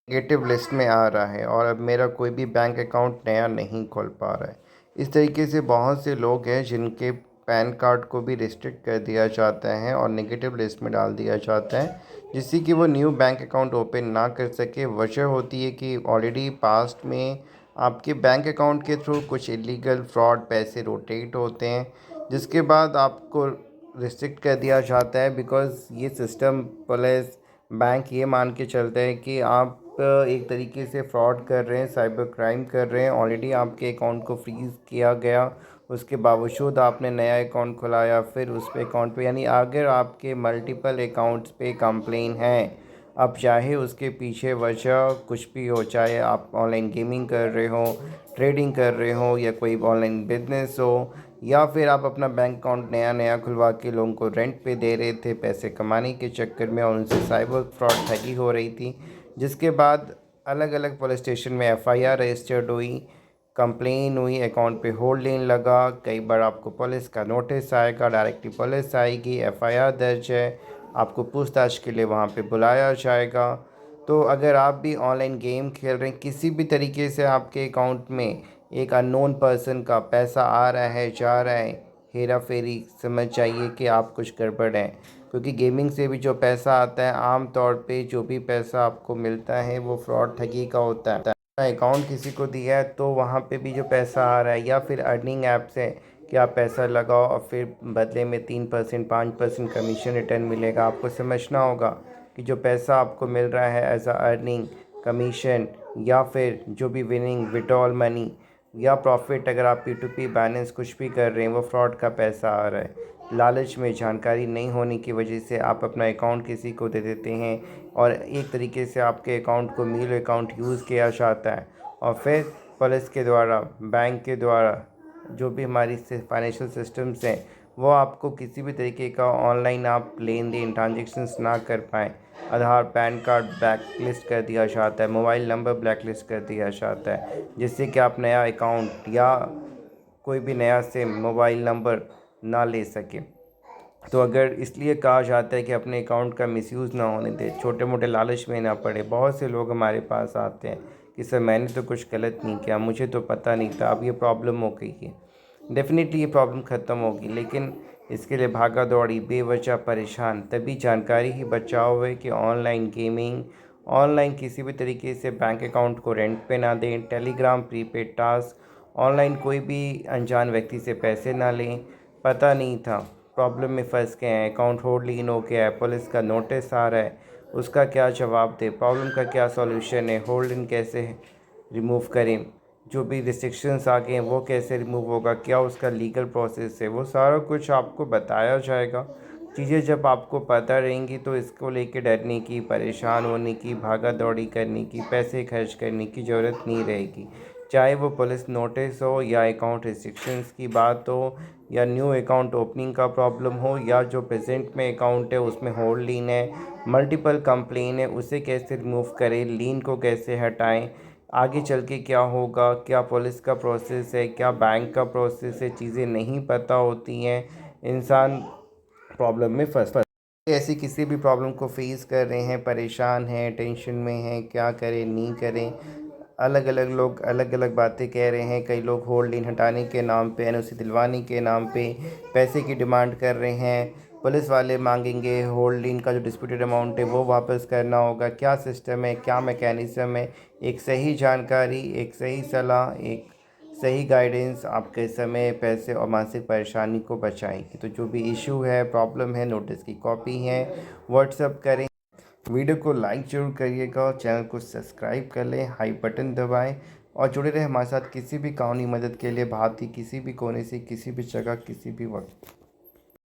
Negative list में आ रहा है और अब मेरा कोई भी बैंक अकाउंट नया नहीं खोल पा रहा है। इस तरीके से बहुत से लोग हैं जिनके पैन कार्ड को भी रिस्ट्रिक्ट कर दिया जाता है और नेगेटिव लिस्ट में डाल दिया जाता है, जिससे कि वो न्यू बैंक अकाउंट ओपन ना कर सके। वजह होती है कि ऑलरेडी पास्ट में आपके बैंक अकाउंट के थ्रू कुछ इलीगल फ्रॉड पैसे रोटेट होते हैं, जिसके बाद आपको रिस्ट्रिक्ट कर दिया जाता है। बिकॉज़ ये सिस्टम पुलिस बैंक ये मान के चलते हैं कि आप एक तरीके से फ्रॉड कर रहे हैं, साइबर क्राइम कर रहे हैं। ऑलरेडी आपके अकाउंट को फ्रीज़ किया गया, उसके बावजूद आपने नया अकाउंट खुलाया, फिर उस पे अकाउंट पे यानी अगर आपके मल्टीपल अकाउंट्स पे कंप्लेन है, अब चाहे उसके पीछे वजह कुछ भी हो, चाहे आप ऑनलाइन गेमिंग कर रहे हो, ट्रेडिंग कर रहे हो, या कोई ऑनलाइन बिजनेस हो, या फिर आप अपना बैंक अकाउंट नया नया खुलवा के लोगों को रेंट पे दे रहे थे पैसे कमाने के चक्कर में, और उनसे साइबर फ्रॉड ठगी हो रही थी, जिसके बाद अलग अलग पुलिस स्टेशन में एफआईआर रजिस्टर्ड हुई, कंप्लेन हुई, अकाउंट पे होल्ड लेन लगा। कई बार आपको पुलिस का नोटिस आएगा, डायरेक्टली पुलिस आएगी, एफआईआर दर्ज है, आपको पूछताछ के लिए वहाँ पे बुलाया जाएगा। तो अगर आप भी ऑनलाइन गेम खेल रहे हैं, किसी भी तरीके से आपके अकाउंट में एक अननोन पर्सन का पैसा आ रहा है, जा रहा है, हेरा फेरी, समझ जाइए कि आप कुछ गड़बड़ है। क्योंकि गेमिंग से भी जो पैसा आता है, आम तौर पे जो भी पैसा आपको मिलता है वो फ्रॉड ठगी का होता है। अकाउंट किसी को दिया है तो वहाँ पे भी जो पैसा आ रहा है, या फिर अर्निंग ऐप्स है कि आप पैसा लगाओ और फिर बदले में 3% 5% कमीशन रिटर्न मिलेगा। आपको समझना होगा कि जो पैसा आपको मिल रहा है एज अ अर्निंग, कमीशन, या फिर जो भी विनिंग विड्रॉल मनी या प्रॉफिट, अगर आप P2P बैलेंस कुछ भी कर रहे हैं, वो फ्रॉड का पैसा आ रहा है। लालच में जानकारी नहीं होने की वजह से आप अपना अकाउंट किसी को दे देते हैं और एक तरीके से आपके अकाउंट को मील अकाउंट यूज़ किया जाता है, और फिर पुलिस के द्वारा, बैंक के द्वारा, जो भी हमारी फाइनेंशियल सिस्टम्स हैं, वो आपको किसी भी तरीके का ऑनलाइन आप लेन देन ट्रांजेक्शन्स ना कर पाएँ। आधार, पैन कार्ड ब्लैक लिस्ट कर दिया जाता है, मोबाइल नंबर ब्लैक लिस्ट कर दिया जाता है, जिससे कि आप नया अकाउंट या कोई भी नया सिम मोबाइल नंबर ना ले सके। तो अगर इसलिए कहा जाता है कि अपने अकाउंट का मिसयूज़ ना होने दें, छोटे मोटे लालच में ना पड़े। बहुत से लोग हमारे पास आते हैं कि सर मैंने तो कुछ गलत नहीं किया, मुझे तो पता नहीं था, अब ये प्रॉब्लम हो गई है। डेफ़िनेटली ये प्रॉब्लम ख़त्म होगी, लेकिन इसके लिए भागा दौड़ी, बेवजह परेशान, तभी जानकारी ही बचाव है कि ऑनलाइन गेमिंग, ऑनलाइन किसी भी तरीके से बैंक अकाउंट को रेंट पे ना दें, टेलीग्राम प्रीपेड टास्क, ऑनलाइन कोई भी अनजान व्यक्ति से पैसे ना लें। पता नहीं था, प्रॉब्लम में फंस गए हैं, अकाउंट होल्ड लीन हो गया है, पुलिस का नोटिस आ रहा है, उसका क्या जवाब दें, प्रॉब्लम का क्या सॉल्यूशन है, होल्ड इन कैसे रिमूव करें, जो भी रिस्ट्रिक्शंस आ गए हैं वो कैसे रिमूव होगा, क्या उसका लीगल प्रोसेस है, वो सारा कुछ आपको बताया जाएगा। चीज़ें जब आपको पता रहेंगी तो इसको लेके डरने की, परेशान होने की, भागा दौड़ी करने की, पैसे खर्च करने की ज़रूरत नहीं रहेगी। चाहे वो पुलिस नोटिस हो, या अकाउंट रिस्ट्रिक्शंस की बात हो, या न्यू अकाउंट ओपनिंग का प्रॉब्लम हो, या जो प्रेजेंट में अकाउंट है उसमें होल्ड लीन है, मल्टीपल कंप्लेन है, उसे कैसे रिमूव करें, लीन को कैसे हटाएं, आगे चल के क्या होगा, क्या पुलिस का प्रोसेस है, क्या बैंक का प्रोसेस है, चीज़ें नहीं पता होती हैं, इंसान प्रॉब्लम में फंस ऐसी किसी भी प्रॉब्लम को फेस कर रहे हैं, परेशान हैं, टेंशन में हैं, क्या करें नहीं करें। अलग अलग लोग अलग अलग बातें कह रहे हैं। कई लोग होल्ड लीन हटाने के नाम पे, एनओसी दिलवाने के नाम पे पैसे की डिमांड कर रहे हैं। पुलिस वाले मांगेंगे होल्ड लीन का जो डिस्प्यूटेड अमाउंट है वो वापस करना होगा। क्या सिस्टम है, क्या मैकेनिज़्म है, एक सही जानकारी, एक सही सलाह, एक सही गाइडेंस आपके समय, पैसे और मानसिक परेशानी को बचाएगी। तो जो भी इशू है, प्रॉब्लम है, नोटिस की कॉपी है, व्हाट्सअप करें। वीडियो को लाइक ज़रूर करिएगा, चैनल को सब्सक्राइब कर लें, हाई बटन दबाएं और जुड़े रहें हमारे साथ किसी भी कानूनी मदद के लिए। भारत की किसी भी कोने से, किसी भी जगह, किसी भी वक्त।